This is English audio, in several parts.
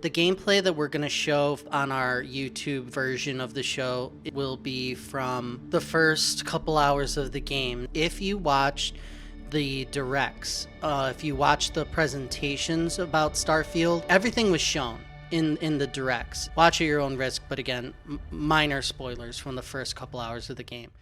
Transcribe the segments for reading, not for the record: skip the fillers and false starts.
The gameplay that we're going to show on our YouTube version of the show will be from the first couple hours of the game. If you watched the directs, if you watched the presentations about Starfield, everything was shown in the directs. Watch at your own risk, but again, minor spoilers from the first couple hours of the game.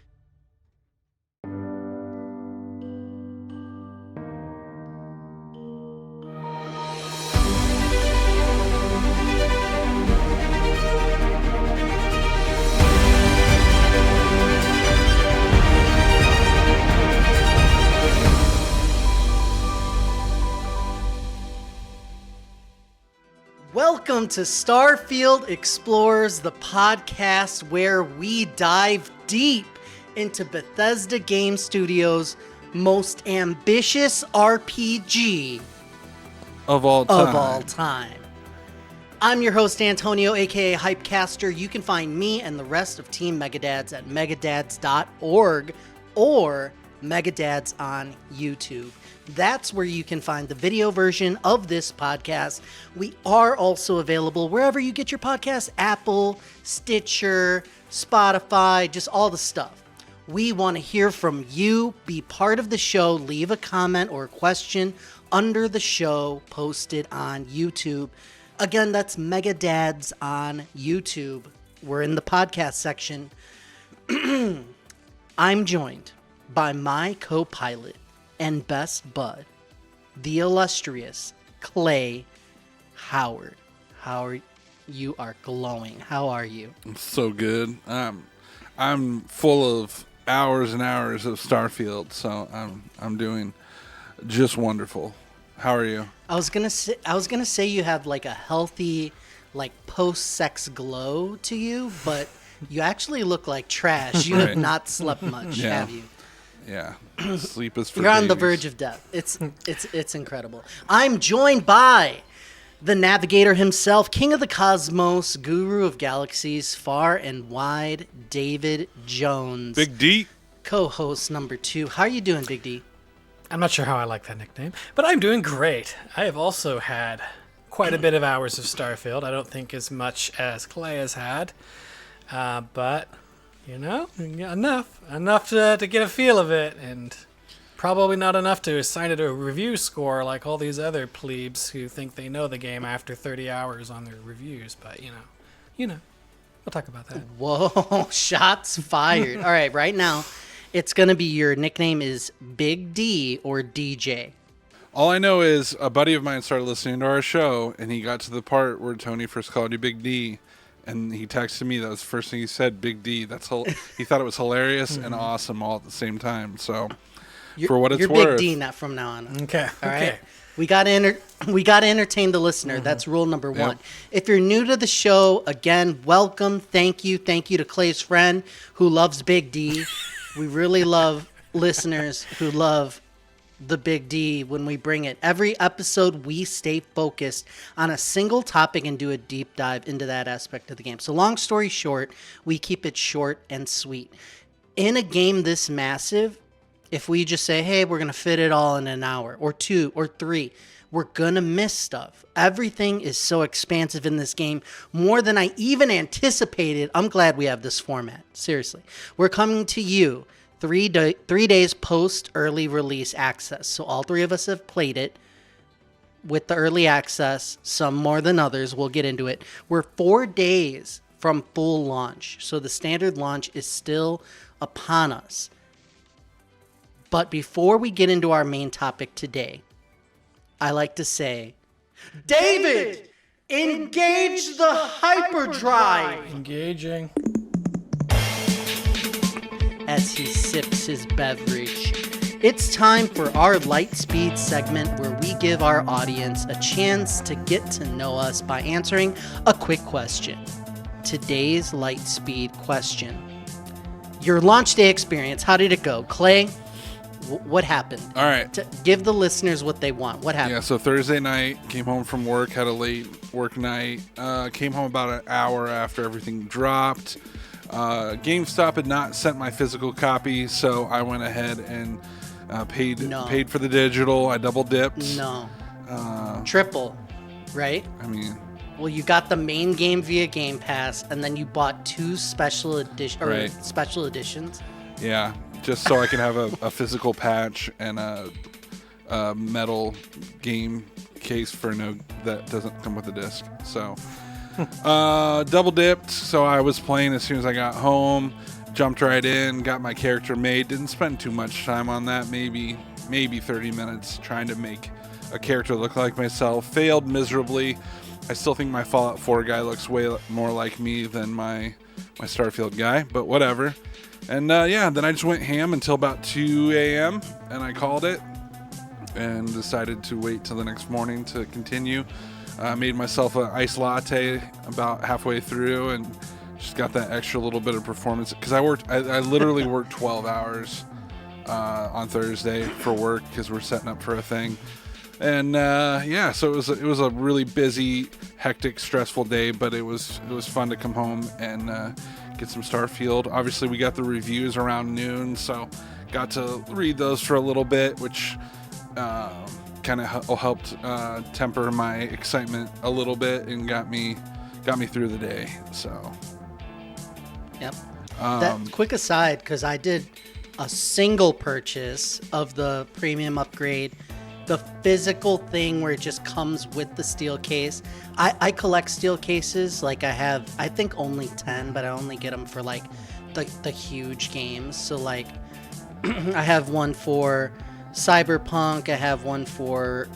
Welcome to Starfield Explorers, the podcast where we dive deep into Bethesda Game Studios' most ambitious RPG of all time. I'm your host, Antonio, aka Hypecaster. You can find me and the rest of Team Megadads at megadads.org or Megadads on YouTube. That's where you can find the video version of this podcast. We are also available wherever you get your podcasts, Apple, Stitcher, Spotify, just all the stuff. We want to hear from you. Be part of the show. Leave a comment or a question under the show posted on YouTube. Again, that's Megadads on YouTube. We're in the podcast section. I'm joined by my co-pilot and best bud, the illustrious Clay Howard. Howard, you are glowing. How are you? I'm so good. I'm full of hours and hours of Starfield, so I'm doing just wonderful. How are you? I was gonna say you have like a healthy, like post-sex glow to you, but you actually look like trash. You have not slept much, have you? Yeah, sleep is for You're on the babies. verge of death. It's incredible. I'm joined by the navigator himself, king of the cosmos, guru of galaxies far and wide, David Jones. Big D. Co-host number 2. How are you doing, Big D? I'm not sure how I like that nickname, but I'm doing great. I have also had quite a bit of hours of Starfield. I don't think as much as Clay has had, but you know, enough to get a feel of it, and probably not enough to assign it a review score like all these other plebes who think they know the game after 30 hours on their reviews. But you know, we'll talk about that. Whoa, shots fired. All right, right now, it's going to be your nickname is Big D or DJ. All I know is a buddy of mine started listening to our show, and he got to the part where Tony first called you Big D. And he texted me. That was the first thing he said. Big D. He thought it was hilarious and awesome all at the same time. So, for what it's worth, you're Big D not from now on. Okay. All right. We got to entertain the listener. That's rule number 1. Yep. If you're new to the show, again, welcome. Thank you to Clay's friend who loves Big D. We really love listeners who love the Big D when we bring it. Every episode, we stay focused on a single topic and do a deep dive into that aspect of the game. So long story short, we keep it short and sweet. In a game this massive, if we just say, hey, we're going to fit it all in an hour or 2 or 3, we're going to miss stuff. Everything is so expansive in this game, more than I even anticipated. I'm glad we have this format. Seriously. We're coming to you 3 days post early release access. So all 3 of us have played it with the early access, some more than others. We'll get into it. We're 4 days from full launch. So the standard launch is still upon us. But before we get into our main topic today, I like to say, David, engage the hyperdrive. Engaging. As he sips his beverage. It's time for our Lightspeed segment where we give our audience a chance to get to know us by answering a quick question. Today's Lightspeed question. Your launch day experience, how did it go? Clay, what happened? all right. Give the listeners what they want. What happened? Yeah, so Thursday night, came home from work, had a late work night, came home about an hour after everything dropped. GameStop had not sent my physical copy, so I went ahead and paid for the digital. I double dipped. No. Triple, right? I mean, Well, you got the main game via Game Pass, and then you bought two special Right. special editions. Yeah, just so I can have a physical patch and a metal game case that doesn't come with a disc. So double dipped. So I was playing as soon as I got home. Jumped right in, got my character made. Didn't spend too much time on that. Maybe 30 minutes trying to make a character look like myself. Failed miserably. I still think my Fallout 4 guy looks way more like me than my Starfield guy, but whatever. And then I just went ham until about 2 a.m. and I called it and decided to wait till the next morning to continue. Made myself an iced latte about halfway through and just got that extra little bit of performance because I literally worked 12 hours on Thursday for work because we're setting up for a thing. And so it was a really busy, hectic, stressful day, but it was fun to come home and get some Starfield. Obviously, we got the reviews around noon, so got to read those for a little bit, which kind of helped temper my excitement a little bit and got me through the day. So, yep. That quick aside, because I did a single purchase of the premium upgrade. The physical thing where it just comes with the steel case. I collect steel cases. Like I think only 10, but I only get them for like the huge games. So like I have one for Cyberpunk. I have one for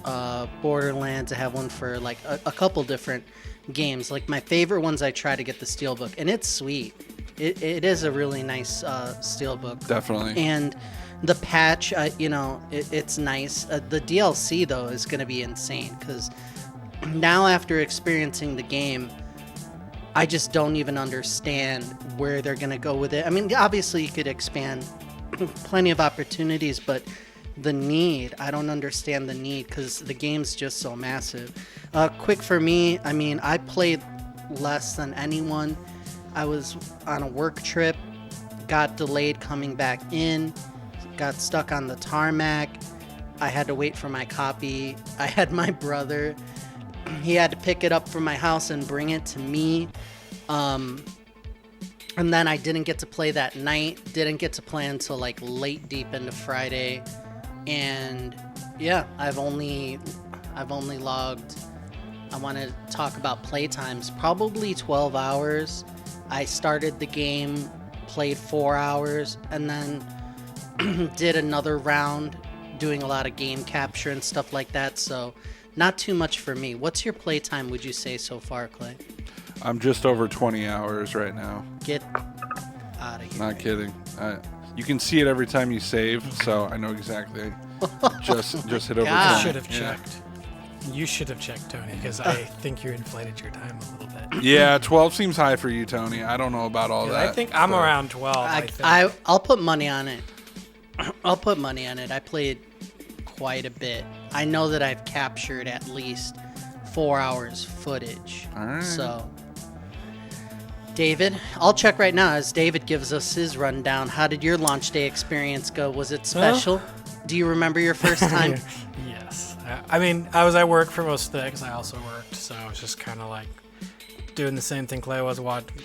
Borderlands. I have one for like a couple different games. Like my favorite ones, I try to get the steelbook, and it's sweet. It is a really nice steelbook. Definitely. And the patch, it's nice. The DLC, though, is going to be insane because now after experiencing the game, I just don't even understand where they're going to go with it. I mean, obviously, you could expand plenty of opportunities, but I don't understand the need because the game's just so massive. Quick for me, I mean, I played less than anyone. I was on a work trip, got delayed coming back in. Got stuck on the tarmac. I had to wait for my copy. I had my brother. He had to pick it up from my house and bring it to me. And then I didn't get to play that night. Didn't get to play until like late deep into Friday. And yeah, I've only logged, I want to talk about playtimes, probably 12 hours. I started the game, played 4 hours, and then did another round doing a lot of game capture and stuff like that, so not too much for me. What's your playtime, would you say, so far, Clay? I'm just over 20 hours right now. Get out of here. Not kidding. You can see it every time you save, so I know exactly. Just hit over. God. 20. You should have checked. You should have checked, Tony, because I think you inflated your time a little bit. Yeah, 12 seems high for you, Tony. I don't know about all that. I think I'm around 12. I think. I'll put money on it. I played quite a bit. I know that I've captured at least 4 hours footage. All right. So, David, I'll check right now as David gives us his rundown. How did your launch day experience go? Was it special? Do you remember your first time? Yes. I mean, I was at work for most of the day because I also worked, so I was just kind of like doing the same thing Clay was,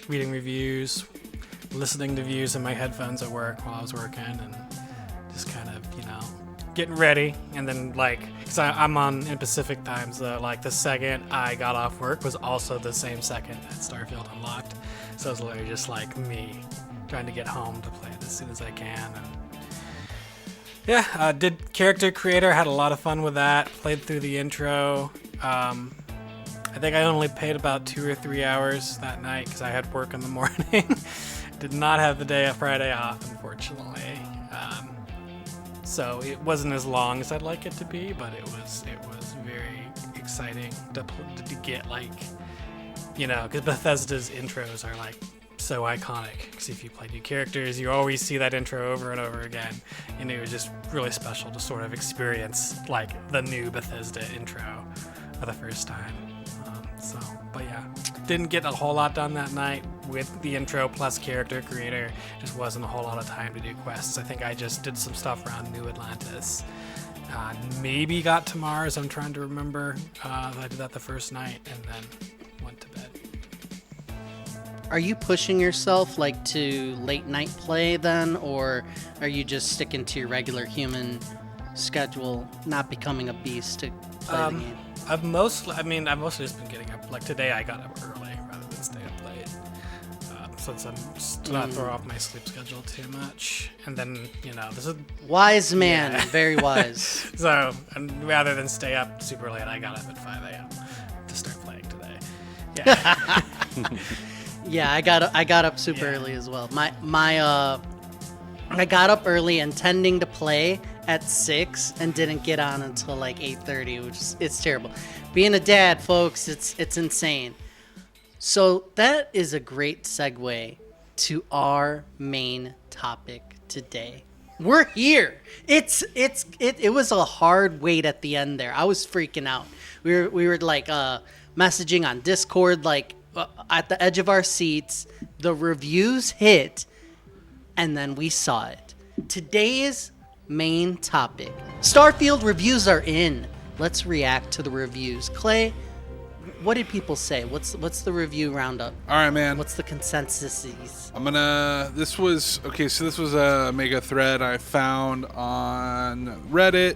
reading reviews, listening to views in my headphones at work while I was working, and just kind of, getting ready. And then, because I'm on in Pacific time, so, the second I got off work was also the same second that Starfield unlocked. So it was literally just me trying to get home to play it as soon as I can. And yeah, did character creator, had a lot of fun with that, played through the intro. I think I only played about 2 or 3 hours that night because I had work in the morning. Did not have the day of Friday off, unfortunately. So it wasn't as long as I'd like it to be, but it was very exciting to get because Bethesda's intros are so iconic. Because if you play new characters, you always see that intro over and over again, and it was just really special to sort of experience the new Bethesda intro for the first time. But yeah, didn't get a whole lot done that night with the intro plus character creator. Just wasn't a whole lot of time to do quests. I think I just did some stuff around New Atlantis. Maybe got to Mars. I'm trying to remember. I did that the first night, and then went to bed. Are you pushing yourself like to late night play then, or are you just sticking to your regular human schedule, not becoming a beast to play the game? I've mostly just been getting up. Like today, I got up early rather than stay up late, since I'm just not throw off my sleep schedule too much. And then this is Wise man, very wise. so. And rather than stay up super late, I got up at 5 a.m. to start playing today. Yeah. Yeah, I got up super early as well. I got up early intending to play at 6 and didn't get on until like 8:30, which is it's terrible. Being a dad, folks, it's insane. So that is a great segue to our main topic today. We're here. It was a hard wait at the end there. I was freaking out. We were like messaging on Discord like at the edge of our seats. The reviews hit, and then we saw it. Today's main topic. Starfield reviews are in. Let's react to the reviews. Clay, what did people say? What's the review roundup? All right, man. What's the consensus? This was a mega thread I found on Reddit.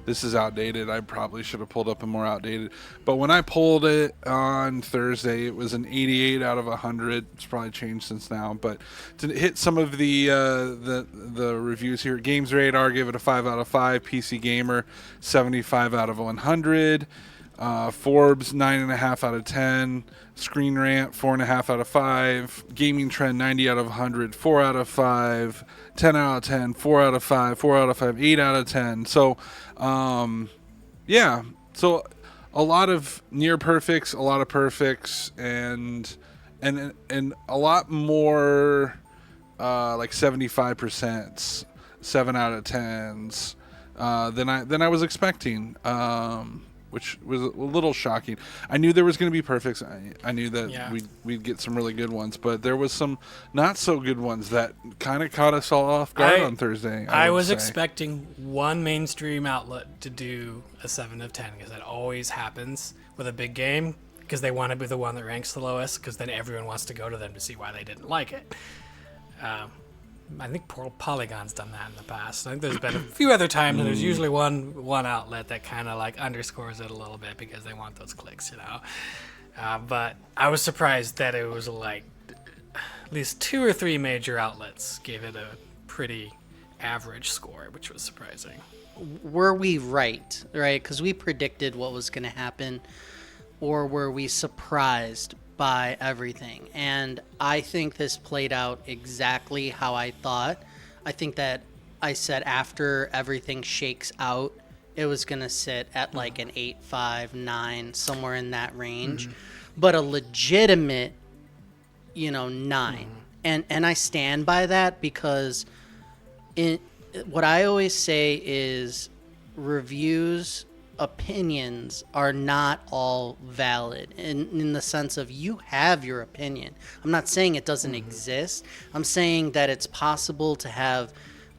This is outdated. I probably should have pulled up a more outdated. But when I pulled it on Thursday, it was an 88 out of 100. It's probably changed since now. But to hit some of the reviews here, Games Radar gave it a 5 out of 5. PC Gamer, 75 out of 100. Forbes, 9.5 out of 10. Screen Rant, 4.5 out of 5. Gaming Trend, 90 out of 100. 4 out of 5. 10 out of 10. 4 out of 5. 4 out of 5. 8 out of 10. So, yeah. So, a lot of near perfects, a lot of perfects, and a lot more like 75%, 7 out of 10s than I was expecting. Which was a little shocking. I knew there was going to be perfects. I knew that we'd get some really good ones, but there was some not so good ones that kind of caught us all off guard on Thursday. I was expecting one mainstream outlet to do a 7 of 10 because that always happens with a big game because they want to be the one that ranks the lowest because then everyone wants to go to them to see why they didn't like it. I think Polygon's done that in the past. I think there's been a few other times, and there's usually one outlet that kind of like underscores it a little bit because they want those clicks, But I was surprised that it was like at least 2 or 3 major outlets gave it a pretty average score, which was surprising. Were we right? Because we predicted what was going to happen, or were we surprised by everything? And I think this played out exactly how I thought. I think that I said after everything shakes out, it was going to sit at like an 8.5, 9, somewhere in that range. But a legitimate, 9. And I stand by that because what I always say is opinions are not all valid in the sense of you have your opinion. I'm not saying it doesn't exist. I'm saying that it's possible to have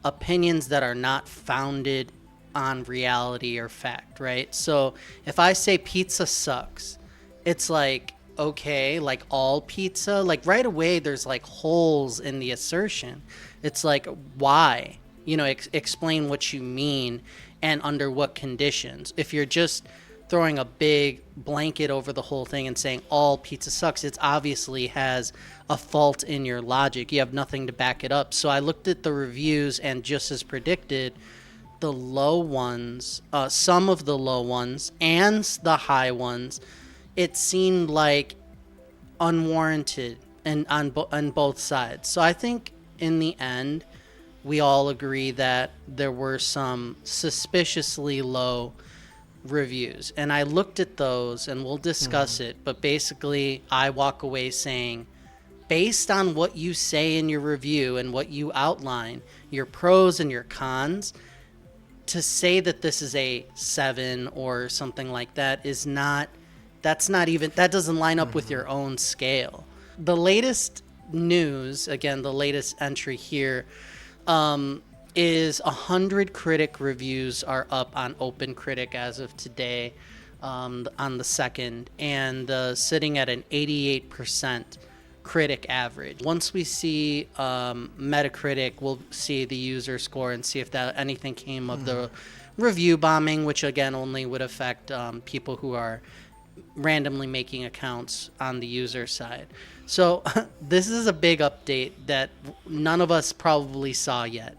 opinions that are not founded on reality or fact, right? So if I say pizza sucks, it's like, okay, like all pizza, like right away there's like holes in the assertion. It's like, why? Explain what you mean and under what conditions. If you're just throwing a big blanket over the whole thing and saying all pizza sucks, it obviously has a fault in your logic. You have nothing to back it up. So I looked at the reviews, and just as predicted, the low ones, some of the low ones and the high ones, it seemed like unwarranted and on both sides. So I think in the end, we all agree that there were some suspiciously low reviews. And I looked at those, and we'll discuss it. But basically, I walk away saying, based on what you say in your review and what you outline, your pros and your cons, to say that this is a 7 or something like that that doesn't line up with your own scale. The latest news, again, the latest entry here, is 100 critic reviews are up on OpenCritic as of today. on the second, and sitting at an 88% critic average. Once we see Metacritic, we'll see the user score and see if that anything came of the review bombing, which again only would affect people who are randomly making accounts on the user side. So this is a big update that none of us probably saw yet.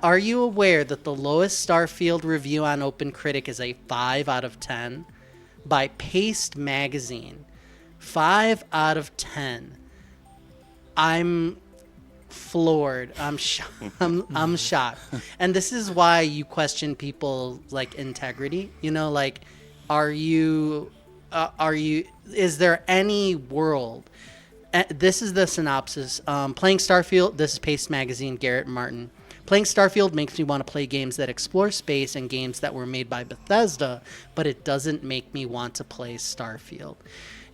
Are you aware that the lowest Starfield review on OpenCritic is a 5 out of 10 by Paste Magazine? 5 out of 10. I'm floored. I'm shocked. And this is why you question people like integrity. You know, like, is there any world? This is the synopsis. Playing Starfield, this is Paste Magazine, Garrett Martin. Playing Starfield makes me want to play games that explore space and games that were made by Bethesda, but it doesn't make me want to play Starfield.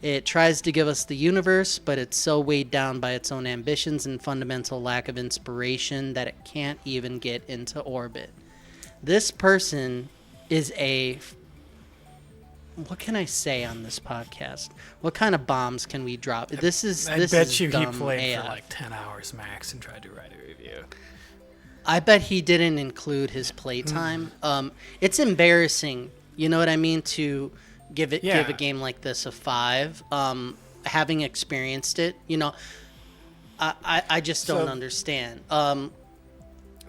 It tries to give us the universe, but it's so weighed down by its own ambitions and fundamental lack of inspiration that it can't even get into orbit. This person is what can I say on this podcast? What kind of bombs can we drop? I bet you he dumb played AF. for like 10 hours max and tried to write a review. I bet he didn't include his playtime. It's embarrassing, you know what I mean, to give a game like this a 5. Having experienced it, you know, I just don't understand.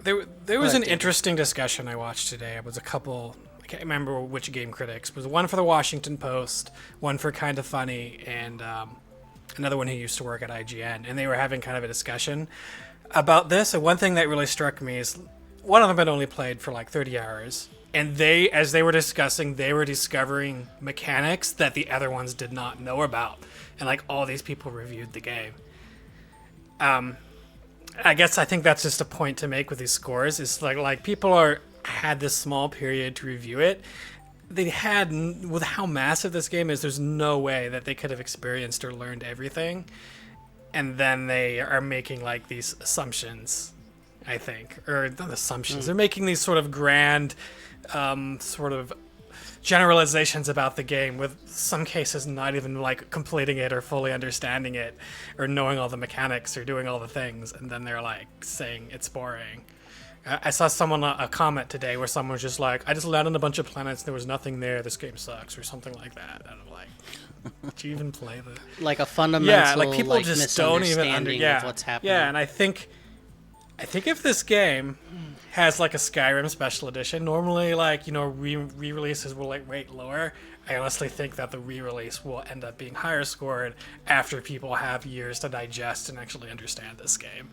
There was an interesting discussion I watched today. It was a couple. I can't remember which game critics. It was one for the Washington Post, one for Kind of Funny, and another one who used to work at IGN, and they were having kind of a discussion about this. And one thing that really struck me is one of them had only played for like 30 hours, and as they were discussing, they were discovering mechanics that the other ones did not know about, and like all these people reviewed the game. I think that's just a point to make with these scores. Is like people had this small period to review it. They had, with how massive this game is, there's no way that they could have experienced or learned everything. And then they are making like these assumptions, I think, or not assumptions. They're making these sort of grand, sort of generalizations about the game, with some cases not even like completing it or fully understanding it or knowing all the mechanics or doing all the things. And then they're like saying it's boring. I saw a comment today where someone was just like, I just landed on a bunch of planets, there was nothing there, this game sucks, or something like that. And I'm like, did you even play the... Like a fundamental like people just don't even of what's happening. Yeah, and I think if this game has like a Skyrim special edition, normally like, you know, re-releases will like rate lower. I honestly think that the re-release will end up being higher scored after people have years to digest and actually understand this game.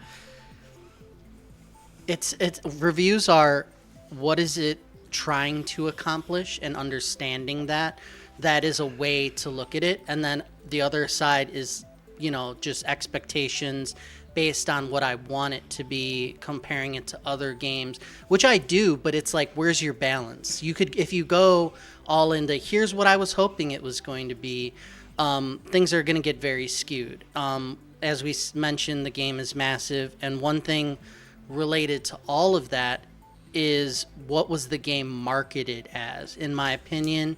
It's reviews are, what is it trying to accomplish, and understanding that is a way to look at it. And then the other side is, you know, just expectations based on what I want it to be, comparing it to other games, which I do, but it's like, where's your balance? You could, if you go all into here's what I was hoping it was going to be, things are going to get very skewed. As we mentioned, the game is massive, and one thing related to all of that is, what was the game marketed as? In my opinion,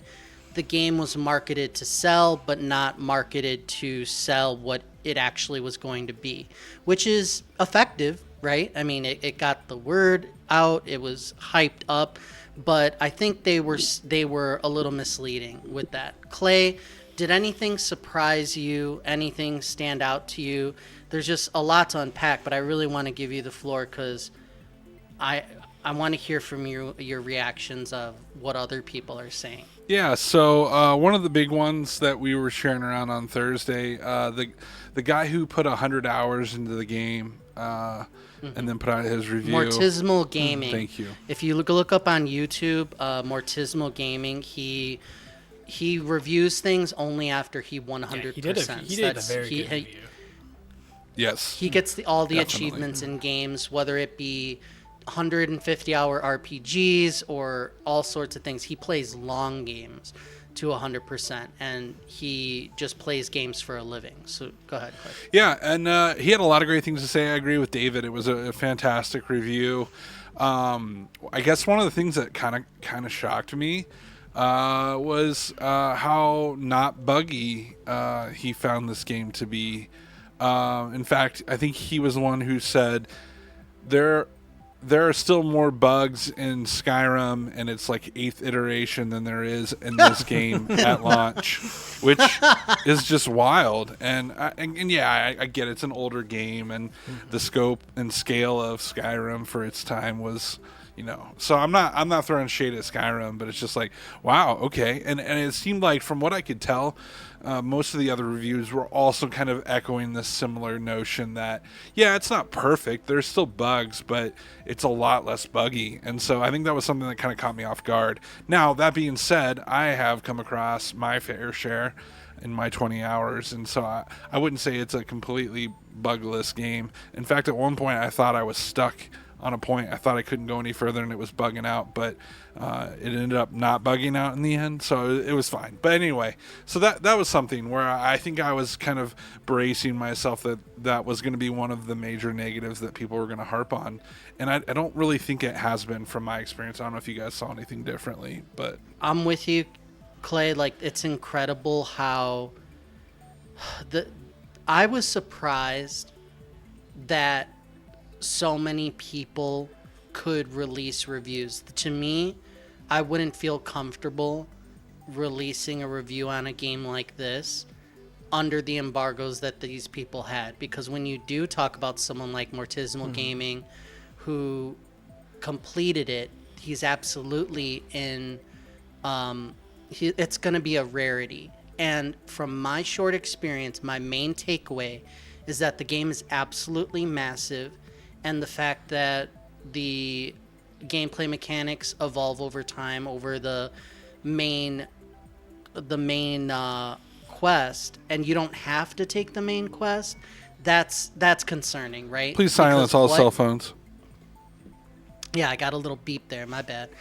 the game was marketed to sell, but not marketed to sell what it actually was going to be, which is effective, right? I mean, it got the word out, it was hyped up, but I think they were a little misleading with that. Clay, did anything surprise you? Anything stand out to you? There's just a lot to unpack, but I really want to give you the floor because I want to hear from you your reactions of what other people are saying. Yeah, so one of the big ones that we were sharing around on Thursday, the guy who put 100 hours into the game and then put out his review. Mortismal Gaming. Thank you. If you look up on YouTube, Mortismal Gaming, he reviews things only after he 100%. Yeah, he did a very good review. Yes. He gets all the Definitely. achievements in games, whether it be 150-hour RPGs or all sorts of things. He plays long games to 100%, and he just plays games for a living. So go ahead, Clay. Yeah, and he had a lot of great things to say. I agree with David. It was a fantastic review. I guess one of the things that kind of shocked me was how not buggy he found this game to be. In fact, I think he was the one who said there are still more bugs in Skyrim, and it's like 8th iteration than there is in this game at launch, which is just wild. And yeah, I get it's an older game, and the scope and scale of Skyrim for its time was, so I'm not throwing shade at Skyrim, but it's just like, wow, okay. And it seemed like, from what I could tell, most of the other reviews were also kind of echoing this similar notion that, yeah, it's not perfect. There's still bugs, but it's a lot less buggy. And so I think that was something that kind of caught me off guard. Now, that being said, I have come across my fair share in my 20 hours. And so I wouldn't say it's a completely bugless game. In fact, at one point, I thought I was stuck on a point. I thought I couldn't go any further and it was bugging out, but it ended up not bugging out in the end, so it was fine. But anyway, so that was something where I think I was kind of bracing myself that was going to be one of the major negatives that people were going to harp on, and I don't really think it has been, from my experience. I don't know if you guys saw anything differently, but I'm with you, Clay. Like, it's incredible how I was surprised that so many people could release reviews. To me, I wouldn't feel comfortable releasing a review on a game like this under the embargoes that these people had, because when you do talk about someone like Mortismal Gaming, who completed it, he's absolutely in it's going to be a rarity. And from my short experience, my main takeaway is that the game is absolutely massive, and the fact that the gameplay mechanics evolve over time over the main quest, and you don't have to take the main quest. That's concerning, right? Please silence all cell phones. Yeah, I got a little beep there. My bad.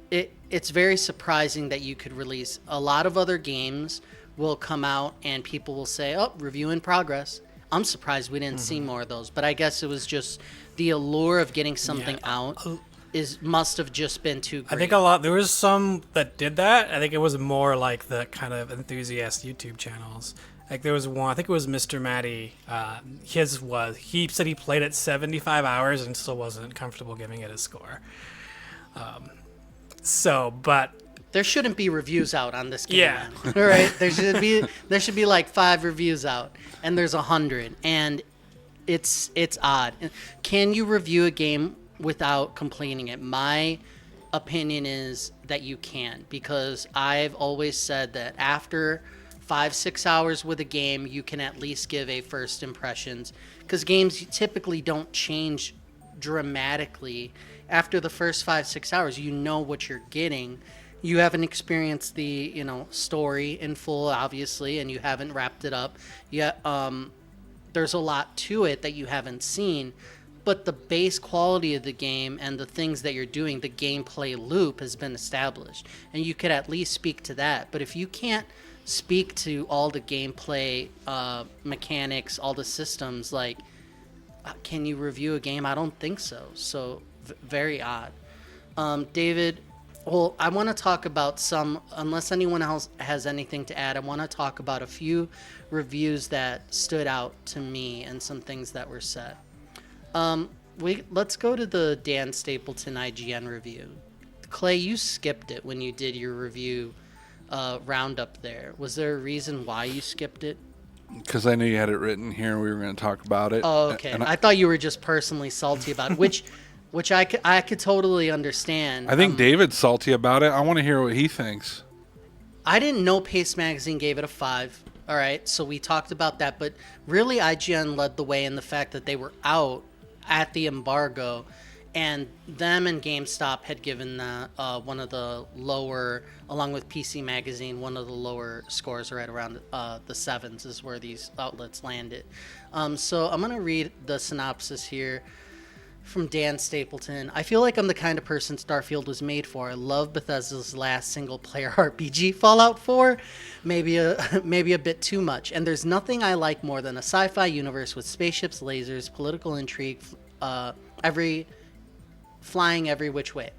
It's very surprising that you could release. A lot of other games will come out and people will say, "Oh, review in progress." I'm surprised we didn't see more of those, but I guess it was just the allure of getting something out must have just been too great. I think there was some that did that. I think it was more like the kind of enthusiast YouTube channels. Like, there was one, I think it was Mr. Matty. He said he played it 75 hours and still wasn't comfortable giving it a score. But there shouldn't be reviews out on this game. Yeah. All right. There should be like 5 reviews out, and there's 100, and it's odd. Can you review a game without completing it? My opinion is that you can, because I've always said that after 5-6 hours with a game, you can at least give a first impressions, because games typically don't change dramatically after the first 5-6 hours. You know what you're getting. You haven't experienced the story in full, obviously, and you haven't wrapped it up yet. There's a lot to it that you haven't seen, but the base quality of the game and the things that you're doing, the gameplay loop, has been established, and you could at least speak to that. But if you can't speak to all the gameplay mechanics, all the systems, like, can you review a game? I don't think so. So very odd. David, well, I want to talk about some, unless anyone else has anything to add, I want to talk about a few reviews that stood out to me and some things that were said. Let's go to the Dan Stapleton IGN review. Clay, you skipped it when you did your review roundup there. Was there a reason why you skipped it? Because I knew you had it written here and we were going to talk about it. Oh, okay. I thought you were just personally salty about it, which I could totally understand. I think David's salty about it. I want to hear what he thinks. I didn't know Paste Magazine gave it a 5. All right, so we talked about that, but really IGN led the way in the fact that they were out at the embargo, and them and GameStop had given one of the lower, along with PC Magazine, one of the lower scores, right around the 7s is where these outlets landed. So I'm going to read the synopsis here from Dan Stapleton. I feel like I'm the kind of person Starfield was made for. I love Bethesda's last single-player RPG, Fallout 4, maybe a bit too much. And there's nothing I like more than a sci-fi universe with spaceships, lasers, political intrigue, flying every which way.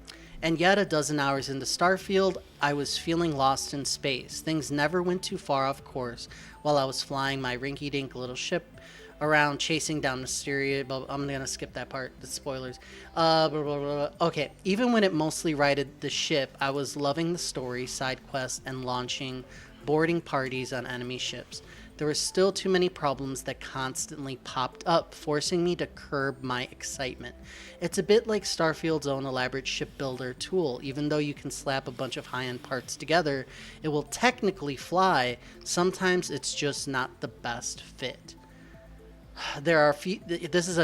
And yet, a dozen hours into Starfield, I was feeling lost in space. Things never went too far off course while I was flying my rinky-dink little ship around, chasing down mysterious... I'm going to skip that part, the spoilers. Blah, blah, blah, blah. Okay, even when it mostly righted the ship, I was loving the story, side quests, and launching boarding parties on enemy ships. There were still too many problems that constantly popped up, forcing me to curb my excitement. It's a bit like Starfield's own elaborate shipbuilder tool. Even though you can slap a bunch of high-end parts together, it will technically fly. Sometimes it's just not the best fit. There are a few... This is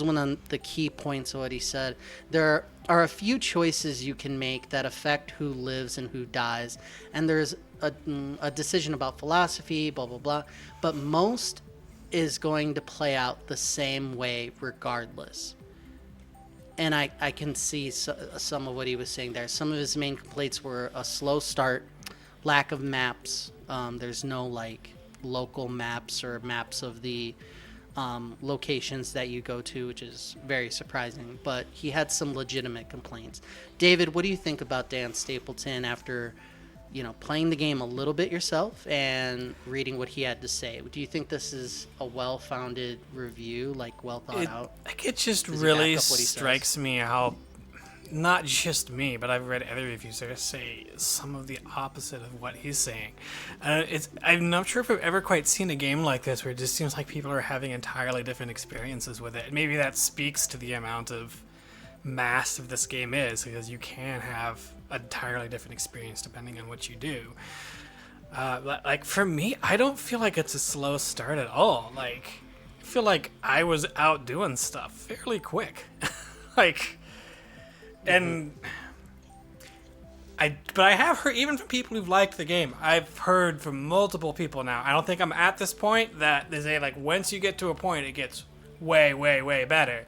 one of the key points of what he said. There are a few choices you can make that affect who lives and who dies. And there's a decision about philosophy, blah, blah, blah. But most is going to play out the same way regardless. And I can see some of what he was saying there. Some of his main complaints were a slow start, lack of maps. There's no, like, local maps or maps of the... locations that you go to, which is very surprising, but he had some legitimate complaints. David, what do you think about Dan Stapleton after, playing the game a little bit yourself and reading what he had to say? Do you think this is a well-founded review, like well thought out? It just really strikes me how, not just me, but I've read other reviews that say some of the opposite of what he's saying. I'm not sure if I've ever quite seen a game like this where it just seems like people are having entirely different experiences with it. Maybe that speaks to the amount of massive this game is, because you can have an entirely different experience depending on what you do. Like for me, I don't feel like it's a slow start at all. Like, I feel like I was out doing stuff fairly quick. And but I have heard, even from people who've liked the game, I've heard from multiple people now. I don't think I'm at this point that they say, like, once you get to a point, it gets way, way, way better.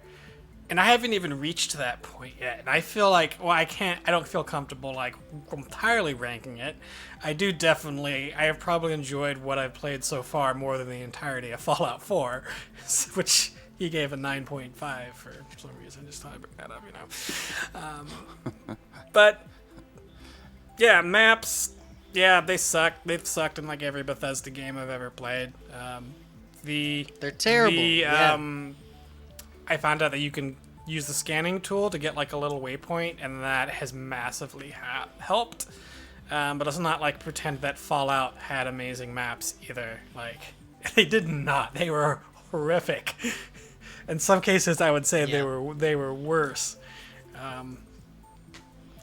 And I haven't even reached that point yet. And I feel like, I don't feel comfortable, like, entirely ranking it. I have probably enjoyed what I've played so far more than the entirety of Fallout 4, which... He gave a 9.5 for some reason. Just thought I'd bring that up, But, yeah, maps, yeah, they suck. They've sucked in like every Bethesda game I've ever played. They're terrible. I found out that you can use the scanning tool to get like a little waypoint, and that has massively helped. But let's not like pretend that Fallout had amazing maps either. Like, they did not. They were horrific. In some cases, I would say they were worse.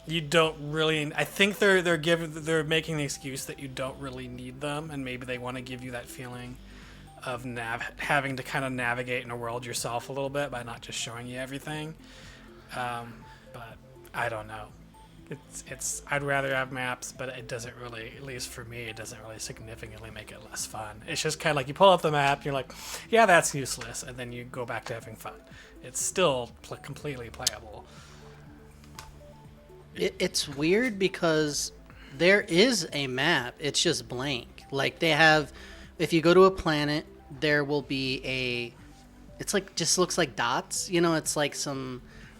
You don't really. I think they're making the excuse that you don't really need them, and maybe they want to give you that feeling of having to kind of navigate in a world yourself a little bit by not just showing you everything. But I don't know. I'd rather have maps, but it doesn't really, at least for me, it doesn't really significantly make it less fun. It's just kind of like you pull up the map, you're like, yeah, that's useless, and then you go back to having fun. It's still completely playable. It's weird because there is a map. It's just blank. Like they have, if you go to a planet, there will be it's like, just looks like dots. It's like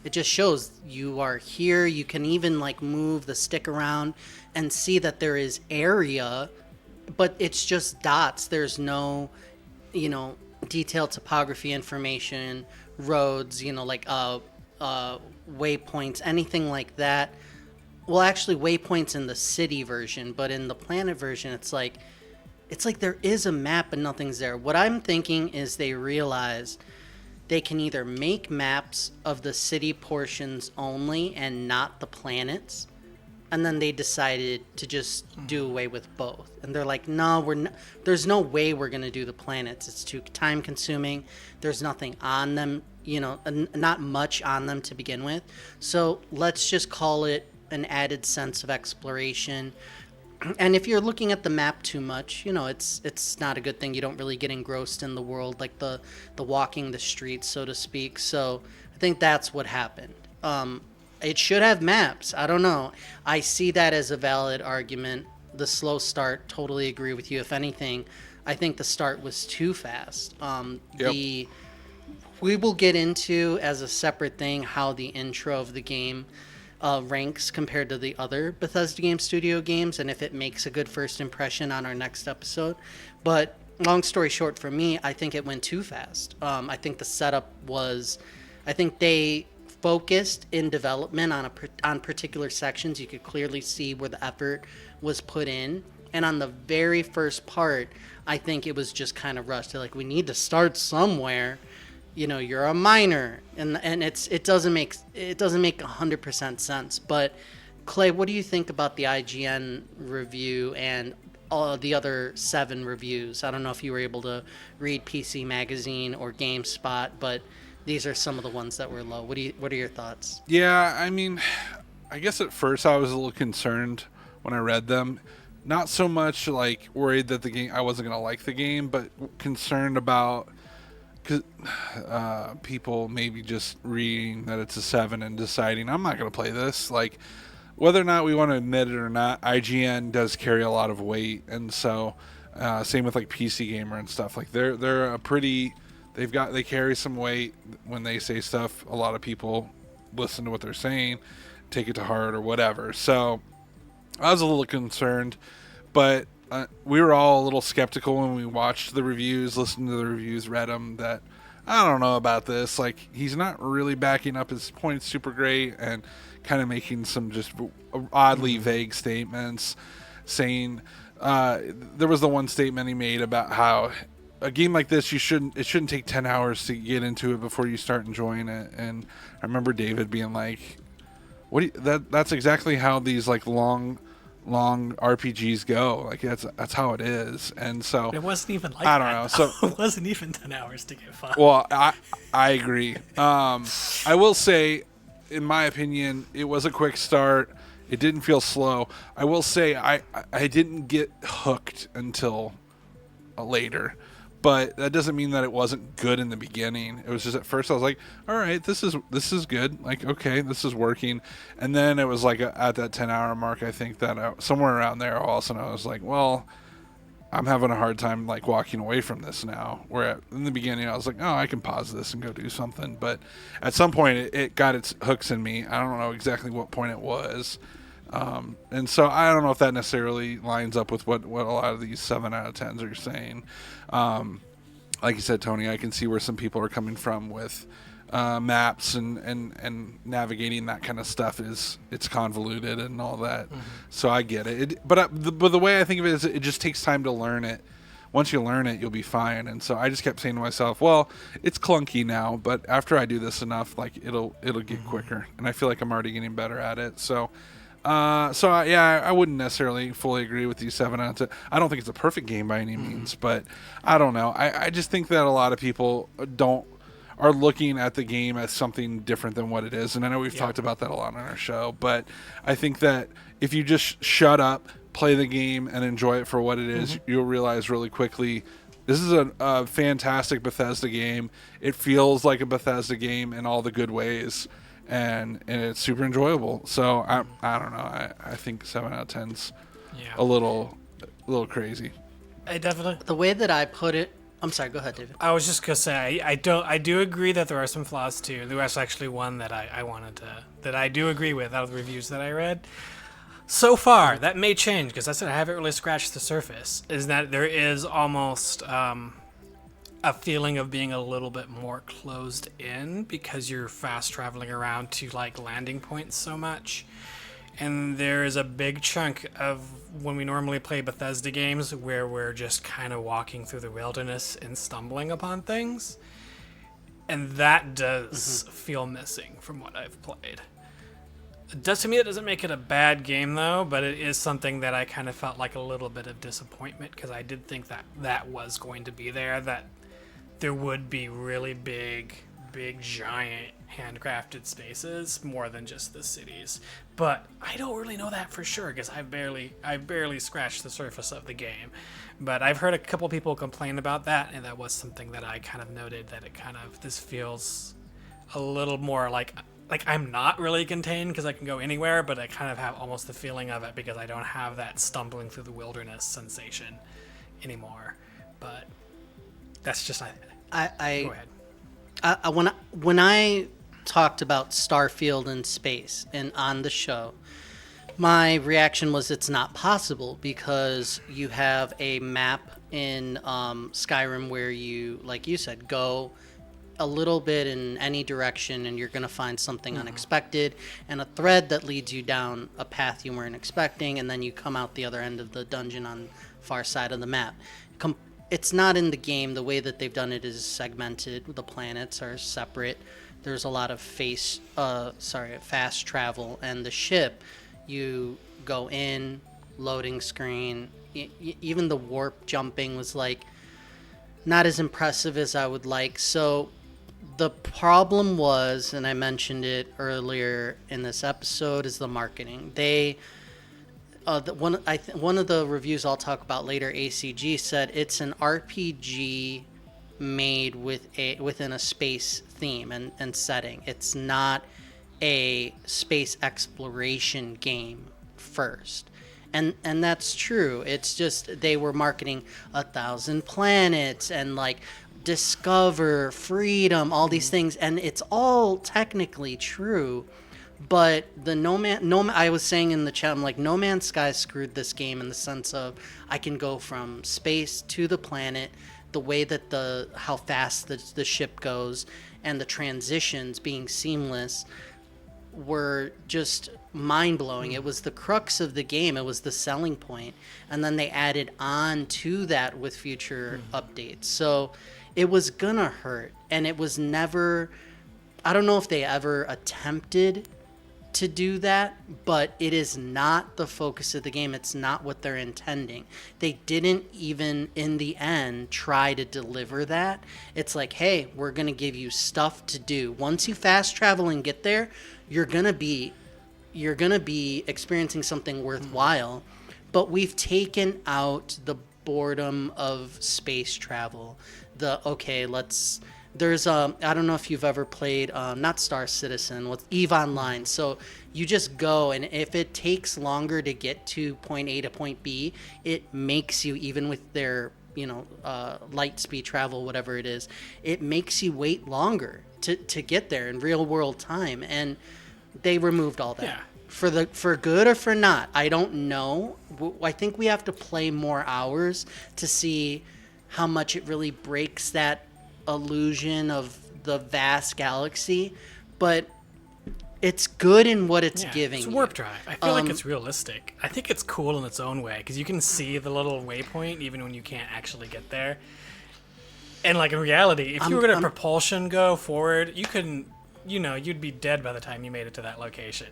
it just shows you are here. You can even like move the stick around and see that there is area, but it's just dots. There's no, detailed topography information, roads, like waypoints, anything like that. Well, actually waypoints in the city version, but in the planet version, it's like there is a map and nothing's there. What I'm thinking is they realize they can either make maps of the city portions only and not the planets, and then they decided to just do away with both. And they're like, no, there's no way we're going to do the planets. It's too time consuming. There's nothing on them, not much on them to begin with. So let's just call it an added sense of exploration. And if you're looking at the map too much, it's not a good thing. You don't really get engrossed in the world, like the walking the streets, so to speak. So I think that's what happened. It should have maps. I don't know. I see that as a valid argument. The slow start, totally agree with you. If anything, I think the start was too fast. We will get into as a separate thing how the intro of the game ranks compared to the other Bethesda Game Studio games, and if it makes a good first impression on our next episode. But long story short, for me, I think it went too fast. I think the setup was, I think they focused in development on particular sections. You could clearly see where the effort was put in, and on the very first part, I think it was just kind of rushed. They're like, we need to start somewhere. You know, you're a miner, and it doesn't make 100% sense. But Clay, what do you think about the IGN review and all the other 7 reviews? I don't know if you were able to read PC Magazine or GameSpot, but these are some of the ones that were low. What are your thoughts? Yeah, I mean, I guess at first I was a little concerned when I read them. Not so much like worried that I wasn't gonna like the game, but concerned about people maybe just reading that it's a 7 and deciding I'm not gonna play this. Like, whether or not we want to admit it or not, IGN does carry a lot of weight, and so same with like PC Gamer and stuff. Like they're a pretty, they carry some weight when they say stuff. A lot of people listen to what they're saying, take it to heart or whatever. So I was a little concerned, but we were all a little skeptical when we watched the reviews, listened to the reviews, read them, that I don't know about this. Like, he's not really backing up his points super great, and kind of making some just oddly vague statements, saying there was the one statement he made about how a game like this, it shouldn't take 10 hours to get into it before you start enjoying it. And I remember David being like, that's exactly how these like long RPGs go. Like that's how it is. And so it wasn't even like I don't know. So it wasn't even 10 hours to get fun. Well, I agree. I will say, in my opinion, it was a quick start. It didn't feel slow. I will say I didn't get hooked until later. But that doesn't mean that it wasn't good in the beginning. It was just at first I was like, all right, this is good. Like, okay, this is working. And then it was like at that 10-hour mark, I think that somewhere around there, all of a sudden I was like, well, I'm having a hard time like walking away from this now. Where in the beginning I was like, oh, I can pause this and go do something. But at some point it got its hooks in me. I don't know exactly what point it was. And so I don't know if that necessarily lines up with what a lot of these 7 out of 10s are saying. Like you said, Tony, I can see where some people are coming from with maps and navigating that kind of stuff. It's convoluted and all that. Mm-hmm. So I get it. But the way I think of it is it just takes time to learn it. Once you learn it, you'll be fine. And so I just kept saying to myself, well, it's clunky now, but after I do this enough, like it'll get quicker. And I feel like I'm already getting better at it. So I wouldn't necessarily fully agree with these 7 out of 10. I don't think it's a perfect game by any means, but I don't know. I just think that a lot of people are looking at the game as something different than what it is. And I know we've talked about that a lot on our show, but I think that if you just shut up, play the game, and enjoy it for what it is, you'll realize really quickly this is a fantastic Bethesda game. It feels like a Bethesda game in all the good ways. And it's super enjoyable. So I don't know. I think 7 out of 10's a little crazy. I definitely. The way that I put it, I'm sorry. Go ahead, David. I was just gonna say I do agree that there are some flaws too. There was actually one that that I do agree with out of the reviews that I read. So far, that may change because I said I haven't really scratched the surface. Is that there is almost a feeling of being a little bit more closed in because you're fast traveling around to like landing points so much. And there is a big chunk of when we normally play Bethesda games where we're just kind of walking through the wilderness and stumbling upon things. And that does feel missing from what I've played. To me, it doesn't make it a bad game, though, but it is something that I kind of felt like a little bit of disappointment because I did think that was going to be there, that there would be really big, giant, handcrafted spaces more than just the cities. But I don't really know that for sure because I barely scratched the surface of the game. But I've heard a couple people complain about that, and that was something that I kind of noted, that this feels a little more like I'm not really contained because I can go anywhere, but I kind of have almost the feeling of it because I don't have that stumbling through the wilderness sensation anymore. But that's just go ahead. When I talked about Starfield in space and on the show, my reaction was it's not possible because you have a map in Skyrim where you, like you said, go a little bit in any direction and you're going to find something unexpected, and a thread that leads you down a path you weren't expecting, and then you come out the other end of the dungeon on far side of the map. It's not in the game. The way that they've done it is segmented. The planets are separate. There's a lot of fast travel, and the ship, you go in, loading screen. Even the warp jumping was like not as impressive as I would like. So the problem was, and I mentioned it earlier in this episode, is the marketing. One of the reviews I'll talk about later, ACG, said it's an RPG made within a space theme and setting. It's not a space exploration game first. And that's true. It's just they were marketing 1,000 planets and like discover, freedom, all these things, and it's all technically true. But I was saying in the chat, I'm like, No Man's Sky screwed this game in the sense of I can go from space to the planet, the way that how fast the ship goes, and the transitions being seamless were just mind-blowing. It was the crux of the game. It was the selling point. And then they added on to that with future updates. So it was gonna hurt. And it was never... I don't know if they ever attempted to do that, but it is not the focus of the game. It's not what they're intending. They didn't even, in the end, try to deliver that. It's like, hey, we're going to give you stuff to do. Once you fast travel and get there, you're going to be experiencing something worthwhile. But we've taken out the boredom of space travel. There's I don't know if you've ever played not Star Citizen, with EVE Online. So you just go, and if it takes longer to get to point A to point B, it makes you, even with their light speed travel, whatever it is, it makes you wait longer to get there in real world time. And they removed all that. Yeah. For good or for not, I don't know. I think we have to play more hours to see how much it really breaks that illusion of the vast galaxy, but it's good in what it's giving. It's warp drive. I feel like it's realistic. I think it's cool in its own way because you can see the little waypoint even when you can't actually get there. And like in reality, if you were gonna propulsion go forward, you couldn't. You'd be dead by the time you made it to that location.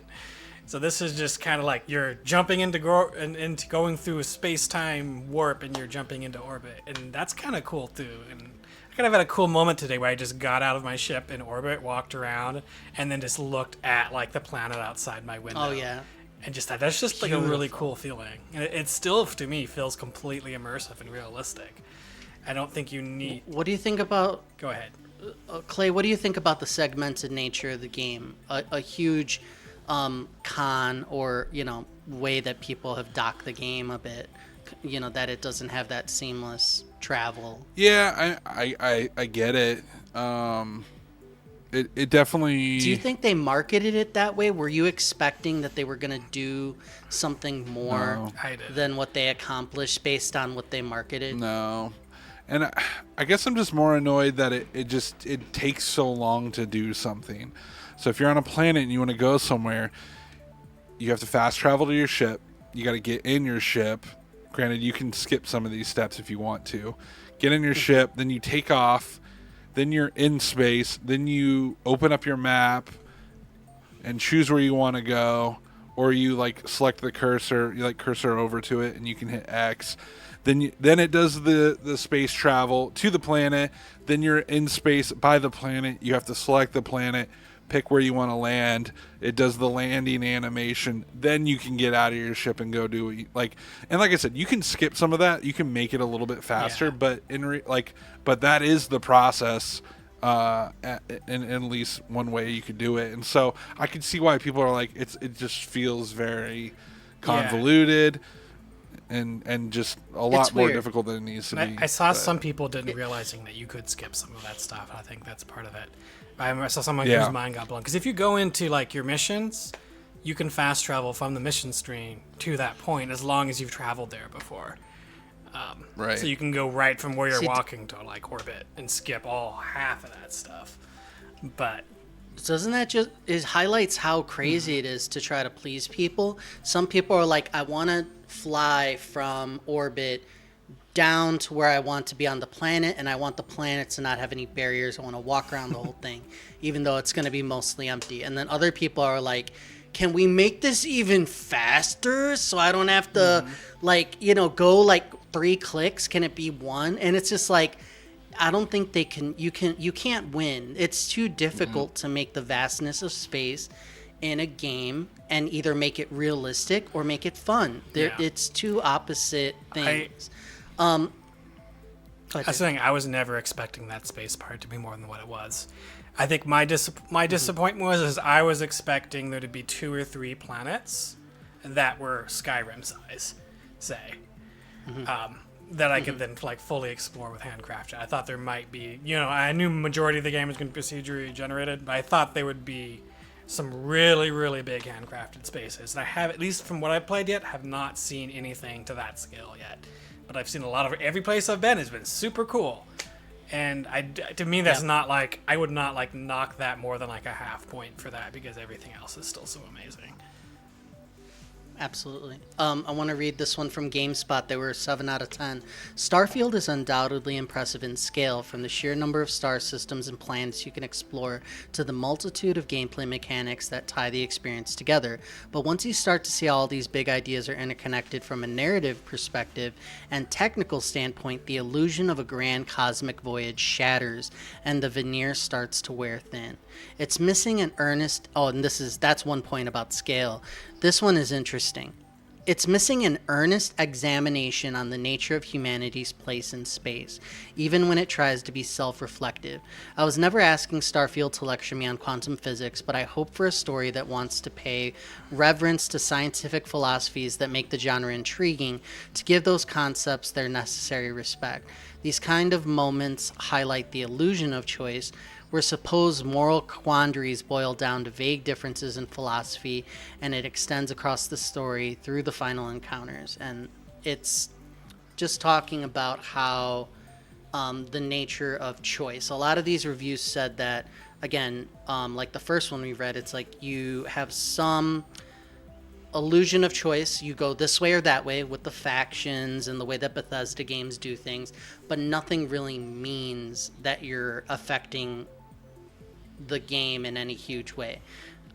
So this is just kind of like you're jumping into going through a space-time warp, and you're jumping into orbit, and that's kind of cool too. And I kind of had a cool moment today where I just got out of my ship in orbit, walked around, and then just looked at like the planet outside my window. Oh yeah, and just that's just like a really cool feeling. And it still, to me, feels completely immersive and realistic. I don't think you need. What do you think about? Go ahead, Clay. What do you think about the segmented nature of the game? A huge con or way that people have docked the game a bit. That it doesn't have that seamless travel. Yeah, I get it. It definitely... Do you think they marketed it that way? Were you expecting that they were going to do something more than what they accomplished based on what they marketed? No. And I guess I'm just more annoyed that it takes so long to do something. So if you're on a planet and you want to go somewhere, you have to fast travel to your ship. You got to get in your ship. Granted, you can skip some of these steps if you want to. Get in your ship, then you take off, then you're in space, then you open up your map and choose where you want to go, or you select the cursor, you cursor over to it, and you can hit X. Then it does the space travel to the planet. Then you're in space by the planet. You have to select the planet, pick where you want to land. It does the landing animation. Then you can get out of your ship and go do and like I said, you can skip some of that. You can make it a little bit faster, but but that is the process. In at least one way you could do it, and so I could see why people are like, it just feels very convoluted. and just a lot more weird. difficult than it needs to be. I saw but- some people didn't realizing that you could skip some of that stuff. I think that's part of it. I saw someone Yeah. whose mind got blown. Because if you go into like your missions, you can fast travel from the mission screen to that point as long as you've traveled there before. Right. So you can go right from where you're See, walking to like orbit and skip all half of that stuff. But Doesn't that just it highlights how crazy it is to try to please people? Some people are like, I want to fly from orbit down to where I want to be on the planet, and I want the planet to not have any barriers. I want to walk around the whole thing, even though it's going to be mostly empty. And then other people are like, can we make this even faster so I don't have to go like 3 clicks? Can it be 1? And it's just like, I don't think they can. You can't win. It's too difficult to make the vastness of space in a game and either make it realistic or make it fun. Yeah. It's two opposite things. I was saying I was never expecting that space part to be more than what it was. I think my disappointment was I was expecting there to be 2 or 3 planets that were Skyrim size, say, that I could then like fully explore with handcrafted. I thought there might be, I knew majority of the game was going to be procedurally generated, but I thought there would be some really, really big handcrafted spaces. And I have, at least from what I've played yet, have not seen anything to that scale yet. But I've seen a lot of every place I've been has been super cool. And to me, that's not like, I would not like knock that more than like a half point for that because everything else is still so amazing. Absolutely. I want to read this one from GameSpot. They were 7 out of 10. Starfield is undoubtedly impressive in scale, from the sheer number of star systems and planets you can explore to the multitude of gameplay mechanics that tie the experience together. But once you start to see all these big ideas are interconnected from a narrative perspective and technical standpoint, the illusion of a grand cosmic voyage shatters and the veneer starts to wear thin. It's missing an earnest... Oh, and that's one point about scale. This one is interesting. It's missing an earnest examination on the nature of humanity's place in space, even when it tries to be self-reflective. I was never asking Starfield to lecture me on quantum physics, but I hope for a story that wants to pay reverence to scientific philosophies that make the genre intriguing, to give those concepts their necessary respect. These kind of moments highlight the illusion of choice, where supposed moral quandaries boil down to vague differences in philosophy, and it extends across the story through the final encounters. And it's just talking about how the nature of choice. A lot of these reviews said that, again, like the first one we read, it's like you have some illusion of choice. You go this way or that way with the factions and the way that Bethesda games do things, but nothing really means that you're affecting the game in any huge way.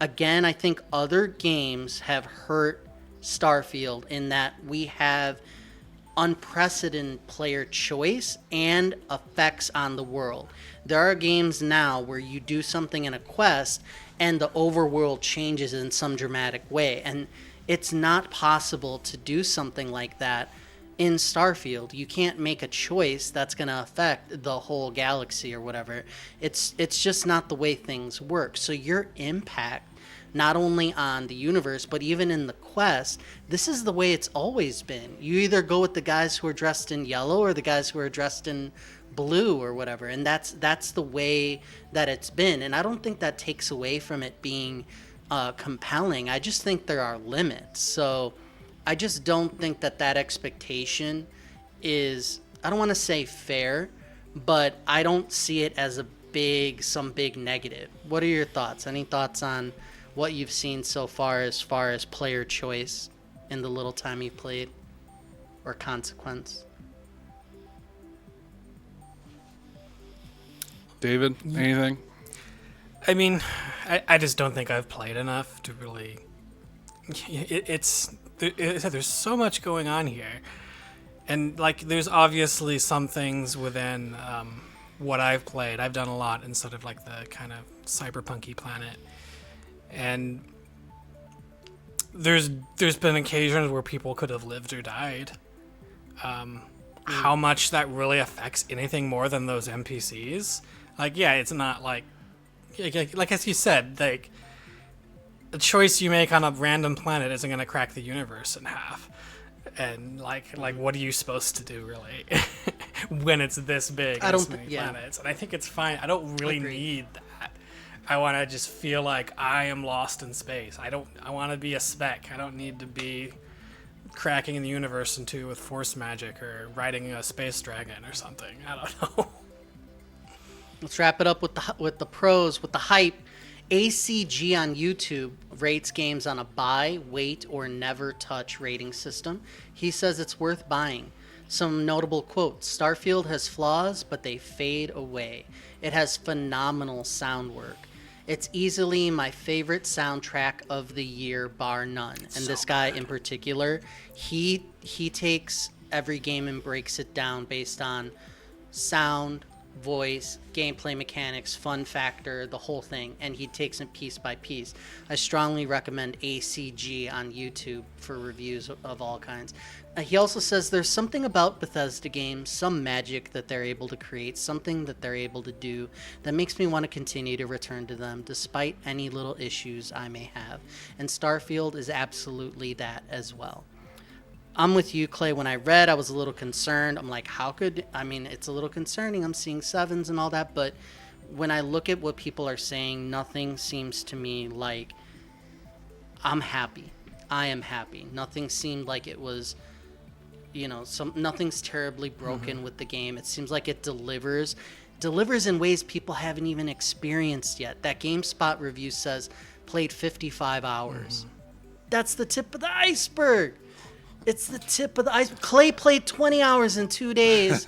Again, I think other games have hurt Starfield in that we have unprecedented player choice and effects on the world. There are games now where you do something in a quest and the overworld changes in some dramatic way, and it's not possible to do something like that in Starfield. You can't make a choice that's going to affect the whole galaxy or whatever. It's just not the way things work. So your impact, not only on the universe, but even in the quest, this is the way it's always been. You either go with the guys who are dressed in yellow or the guys who are dressed in blue or whatever. And that's the way that it's been. And I don't think that takes away from it being compelling. I just think there are limits. So I just don't think that expectation is, I don't want to say fair, but I don't see it as some big negative. What are your thoughts? Any thoughts on what you've seen so far as player choice in the little time you played, or consequence? David, anything? I mean, I just don't think I've played enough to really... There's so much going on here. And, like, there's obviously some things within what I've played. I've done a lot in sort of, like, the kind of cyberpunky planet. And there's been occasions where people could have lived or died. How much that really affects anything more than those NPCs? Like, yeah, it's not like as you said, like, a choice you make on a random planet isn't going to crack the universe in half. And like what are you supposed to do really when it's this big, I and this don't- many yeah. planets? And I think it's fine. I don't really Agreed. need that. I want to just feel like I am lost in space. I want to be a speck. I don't need to be cracking the universe in two with force magic or riding a space dragon or something. I don't know. Let's wrap it up with the pros, with the hype. ACG on YouTube rates games on a buy, wait, or never touch rating system. He says it's worth buying. Some notable quotes. Starfield has flaws, but they fade away. It has phenomenal sound work. It's easily my favorite soundtrack of the year, bar none. And this guy in particular, he takes every game and breaks it down based on sound, voice, gameplay mechanics, fun factor, the whole thing, and he takes it piece by piece. I strongly recommend ACG on YouTube for reviews of all kinds. He also says there's something about Bethesda games, some magic that they're able to create, something that they're able to do that makes me want to continue to return to them despite any little issues I may have. And Starfield is absolutely that as well. I'm with you, Clay. When I read, I was a little concerned. I'm like, it's a little concerning. I'm seeing 7s and all that. But when I look at what people are saying, nothing seems to me like I'm happy. I am happy. Nothing seemed like it was, nothing's terribly broken with the game. It seems like it delivers in ways people haven't even experienced yet. That GameSpot review says played 55 hours. That's the tip of the iceberg. It's the tip of the ice. Clay played 20 hours in 2 days,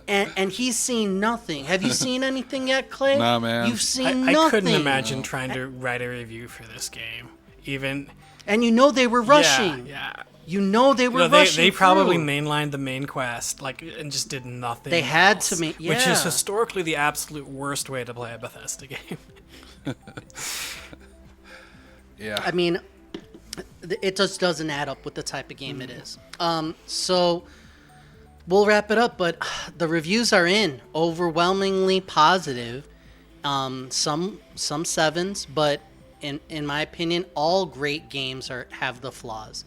and he's seen nothing. Have you seen anything yet, Clay? Nah, man. You've seen I nothing. couldn't imagine trying to write a review for this game. Even And they were rushing. Yeah. They were rushing. They probably through. mainlined the main quest, and just did nothing. They had else, to which yeah. is historically the absolute worst way to play a Bethesda game. Yeah. I mean, it just doesn't add up with the type of game it is. So we'll wrap it up, but the reviews are in overwhelmingly positive. Some 7s, but in my opinion, all great games have the flaws.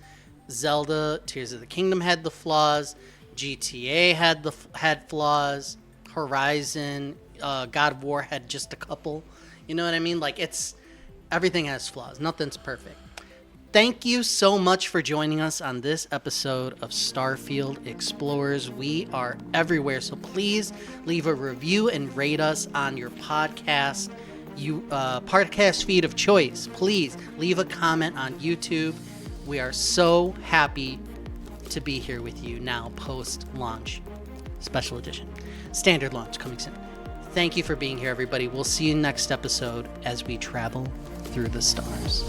Zelda Tears of the Kingdom had the flaws. GTA had flaws. Horizon, God of War had just a couple. You know what I mean? Like, everything has flaws. Nothing's perfect. Thank you so much for joining us on this episode of Starfield Explorers. We are everywhere, so please leave a review and rate us on your podcast feed of choice. Please leave a comment on YouTube. We are so happy to be here with you now, post-launch. Special edition. Standard launch coming soon. Thank you for being here, everybody. We'll see you next episode as we travel through the stars.